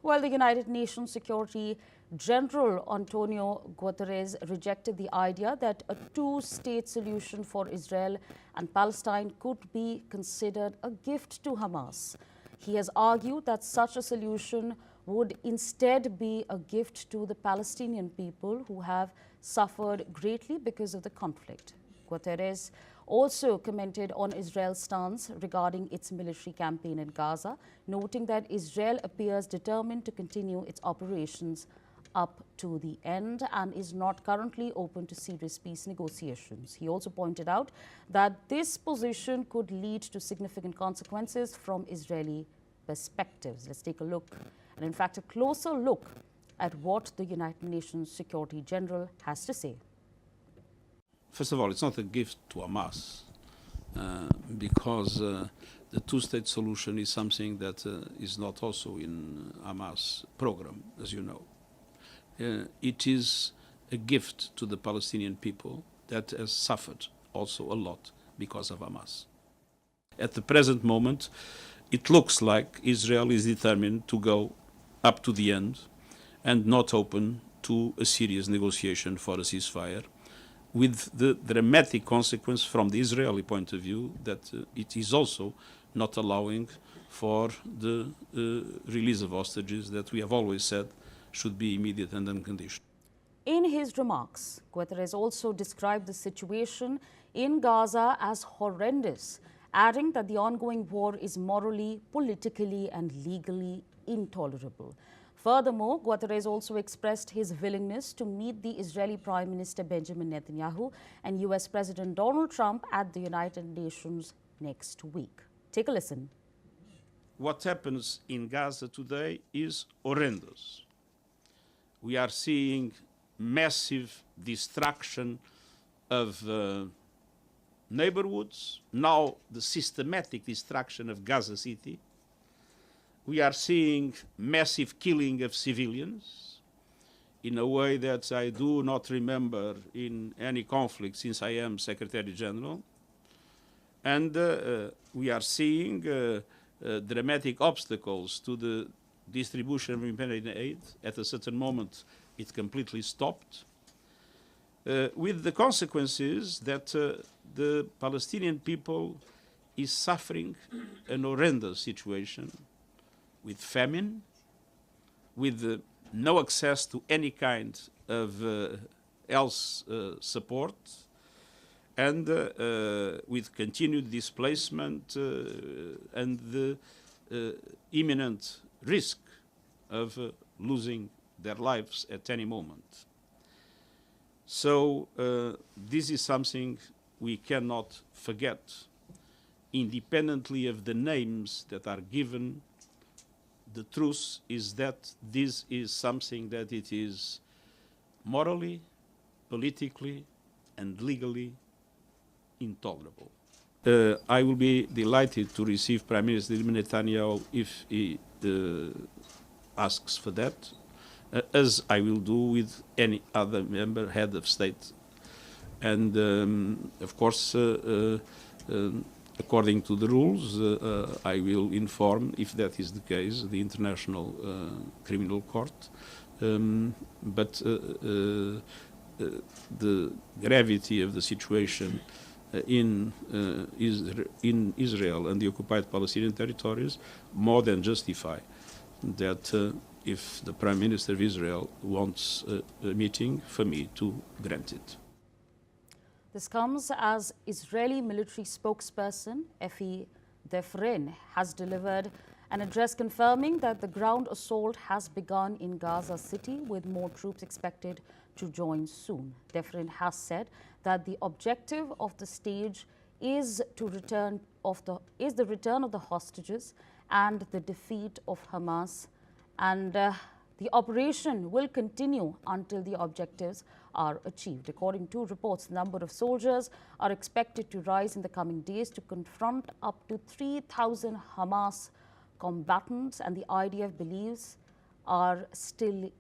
Well, the United Nations Secretary-General Antonio Guterres rejected the idea that a two-state solution for Israel and Palestine could be considered a gift to Hamas. He has argued that such a solution would instead be a gift to the Palestinian people who have suffered greatly because of the conflict. Guterres also commented on Israel's stance regarding its military campaign in Gaza, noting that Israel appears determined to continue its operations up to the end and is not currently open to serious peace negotiations. He also pointed out that this position could lead to significant consequences from Israeli perspectives. Let's take a look, and in fact a closer look, at what the United Nations Secretary General has to say. First of all, it's not a gift to Hamas, because the two-state solution is something that is not also in Hamas program, as you know. It is a gift to the Palestinian people that has suffered also a lot because of Hamas. At the present moment, it looks like Israel is determined to go up to the end and not open to a serious negotiation for a ceasefire, with the dramatic consequence from the Israeli point of view that it is also not allowing for the release of hostages that we have always said should be immediate and unconditional. In his remarks, Guterres also described the situation in Gaza as horrendous, adding that the ongoing war is morally, politically, and legally intolerable. Furthermore, Guterres also expressed his willingness to meet the Israeli Prime Minister Benjamin Netanyahu and US President Donald Trump at the United Nations next week. Take a listen. What happens in Gaza today is horrendous. We are seeing massive destruction of neighborhoods, now the systematic destruction of Gaza City. We are seeing massive killing of civilians in a way that I do not remember in any conflict since I am Secretary-General. And we are seeing dramatic obstacles to the distribution of humanitarian aid. At a certain moment, it completely stopped, with the consequences that the Palestinian people is suffering an horrendous situation, with famine, with no access to any kind of health support, and with continued displacement and the imminent risk of losing their lives at any moment. So this is something we cannot forget, independently of the names that are given. The truth is that this is something that it is morally, politically, and legally intolerable. I will be delighted to receive Prime Minister Netanyahu if he asks for that, as I will do with any other member, head of state. And of course, according to the rules, I will inform, if that is the case, the International Criminal Court. But the gravity of the situation in Israel and the occupied Palestinian territories more than justify that if the Prime Minister of Israel wants a meeting, for me to grant it. This comes as Israeli military spokesperson Efi Defrin has delivered an address confirming that the ground assault has begun in Gaza City, with more troops expected to join soon. Defrin has said that the objective of the stage is the return of the hostages and the defeat of Hamas, and the operation will continue until the objectives are achieved. According to reports, the number of soldiers are expected to rise in the coming days to confront up to 3,000 Hamas combatants, and the IDF believes are still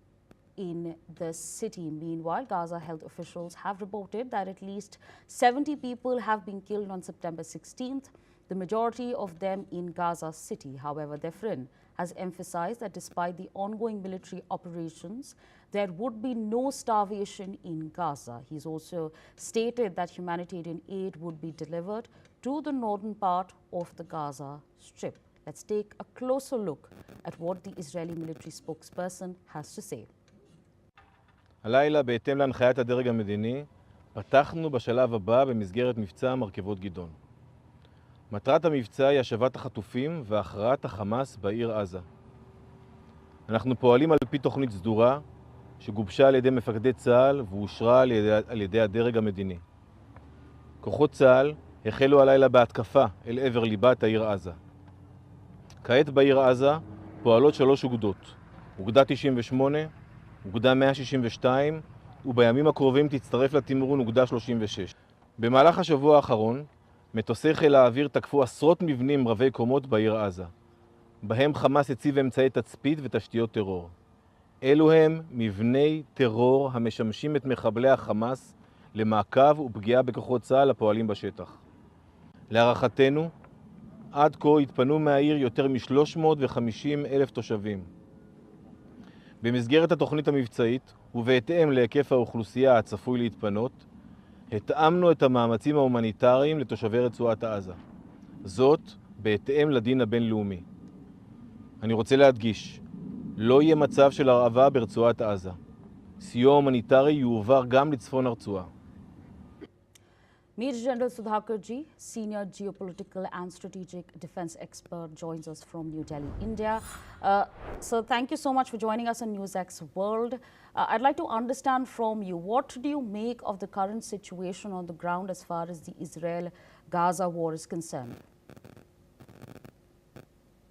in the city. Meanwhile, Gaza health officials have reported that at least 70 people have been killed on September 16th the majority of them in Gaza City. However, Defrin has emphasized that despite the ongoing military operations, there would be no starvation in Gaza. He's also stated that humanitarian aid would be delivered to the northern part of the Gaza Strip. Let's take a closer look at what the Israeli military spokesperson has to say. הלילה, בהתאם להנחיית הדרג המדיני, פתחנו בשלב הבא במסגרת מבצע מרכבות גדעון. מטרת המבצע היא השבת החטופים והכרעת החמאס בעיר עזה. אנחנו פועלים על פי תוכנית סדורה שגובשה על ידי מפקדי צה"ל ואושרה על ידי הדרג המדיני. כוחות צה"ל החלו הלילה בהתקפה אל עבר ליבת העיר עזה. כעת בעיר עזה פועלות 3 אוגדות, אוגדה 98, אוגדה 162, ובימים הקרובים תצטרף לתמרון אוגדה 36. במהלך השבוע האחרון, מטוסי חיל האוויר תקפו עשרות מבנים רבי קומות בעיר עזה. בהם חמאס הציב אמצעי תצפית ותשתיות טרור. אלו הם מבני טרור המשמשים את מחבלי החמאס למעקב ופגיעה בכוחות צה"ל הפועלים בשטח. להערכתנו, עד כה התפנו מהעיר יותר מ-350,000 תושבים. במסגרת התוכנית המבצעית ובהתאם להיקף האוכלוסייה הצפוי להתפנות, התאמנו את המאמצים ההומניטריים לתושבי רצועת עזה. זאת בהתאם לדין הבינלאומי. אני רוצה להדגיש, לא יהיה מצב של הרעבה ברצועת עזה. סיוע הומניטרי יועבר גם לצפון הרצועה. Major General Sudhakar Ji, senior geopolitical and strategic defense expert, joins us from New Delhi, India. So thank you so much for joining us on NewsX World. I'd like to understand from you, what do you make of the current situation on the ground as far as the Israel-Gaza war is concerned?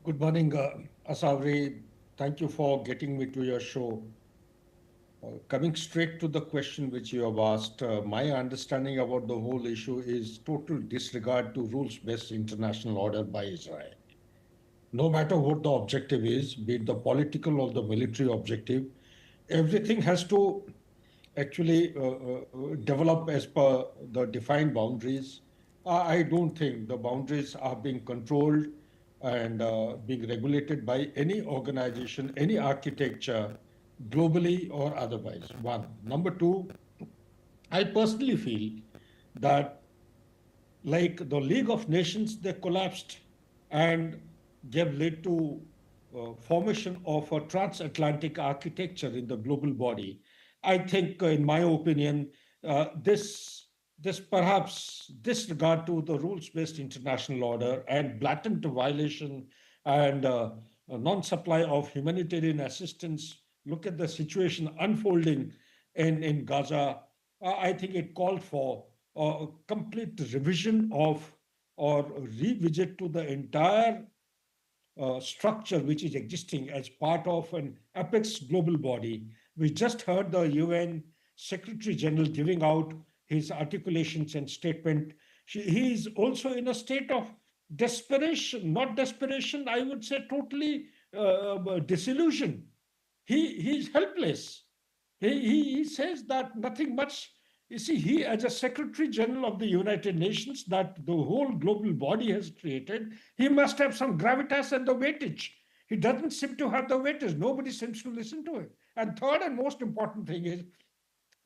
Good morning, Asawri. Thank you for getting me to your show. Coming straight to the question which you have asked, my understanding about the whole issue is total disregard to rules-based international order by Israel. No matter what the objective is, be it the political or the military objective, everything has to actually develop as per the defined boundaries. I don't think the boundaries are being controlled and being regulated by any organization, any architecture, globally or otherwise. One. Number two, I personally feel that like the League of Nations, they collapsed and gave lead to formation of a transatlantic architecture in the global body. I think, in my opinion, this perhaps disregard to the rules-based international order and blatant violation and non-supply of humanitarian assistance. Look at the situation unfolding in Gaza. I think it called for a complete revision of or revisit to the entire structure which is existing as part of an apex global body. We just heard the UN Secretary-General giving out his articulations and statement. He is also in a state of desperation, not desperation, I would say totally disillusion. He's helpless. He says that nothing much. You see, he as a Secretary-General of the United Nations that the whole global body has created, he must have some gravitas and the weightage. He doesn't seem to have the weightage. Nobody seems to listen to him. And third and most important thing is,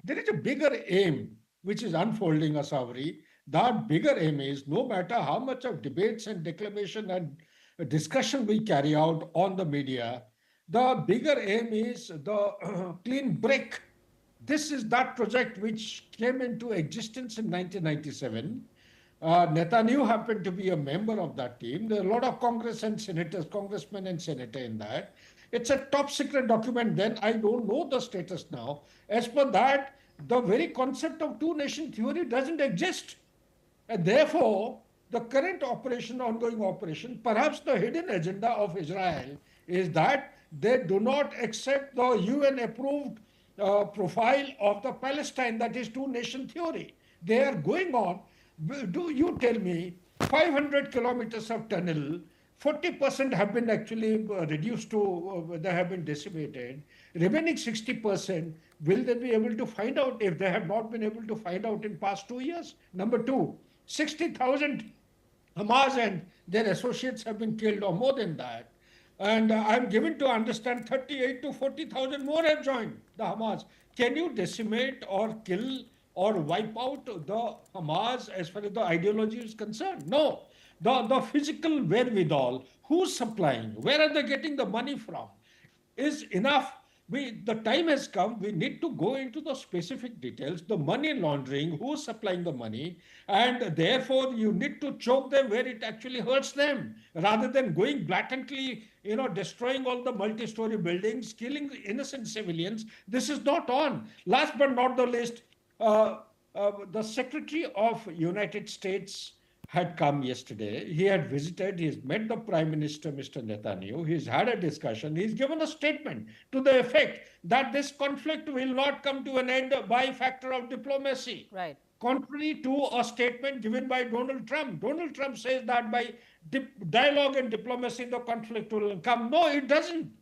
there is a bigger aim which is unfolding, Asawri. That bigger aim is, no matter how much of debates and declamation and discussion we carry out on the media, the bigger aim is the clean break. This is that project which came into existence in 1997. Netanyahu happened to be a member of that team. There are a lot of congressmen and senators in that. It's a top secret document then. I don't know the status now. As per that, the very concept of two-nation theory doesn't exist. And therefore, the current operation, ongoing operation, perhaps the hidden agenda of Israel is that they do not accept the UN-approved profile of the Palestine, that is two-nation theory. They are going on. Do you tell me 500 kilometers of tunnel, 40% have been actually reduced to, they have been decimated. Remaining 60%, will they be able to find out if they have not been able to find out in past 2 years? Number two, 60,000 Hamas and their associates have been killed, or more than that. And I'm given to understand 38 to 40,000 more have joined the Hamas. Can you decimate or kill or wipe out the Hamas as far as the ideology is concerned? No. The physical wherewithal, who's supplying, where are they getting the money from, is enough. The time has come, we need to go into the specific details, the money laundering, who's supplying the money, and therefore you need to choke them where it actually hurts them, rather than going blatantly, destroying all the multi-story buildings, killing innocent civilians. This is not on. Last but not the least, the Secretary of United States had come yesterday. He had visited, he's met the Prime Minister, Mr. Netanyahu, he's had a discussion, he's given a statement to the effect that this conflict will not come to an end by factor of diplomacy. Right. Contrary to a statement given by Donald Trump. Donald Trump says that by dialogue and diplomacy, the conflict will come. No, it doesn't.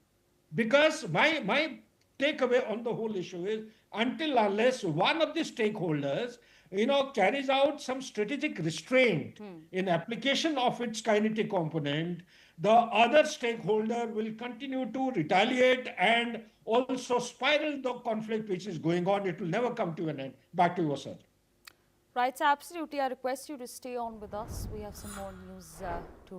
Because my takeaway on the whole issue is until unless one of the stakeholders carries out some strategic restraint in application of its kinetic component, the other stakeholder will continue to retaliate and also spiral the conflict which is going on. It will never come to an end. Back to you, sir. Right, so absolutely. I request you to stay on with us. We have some more news to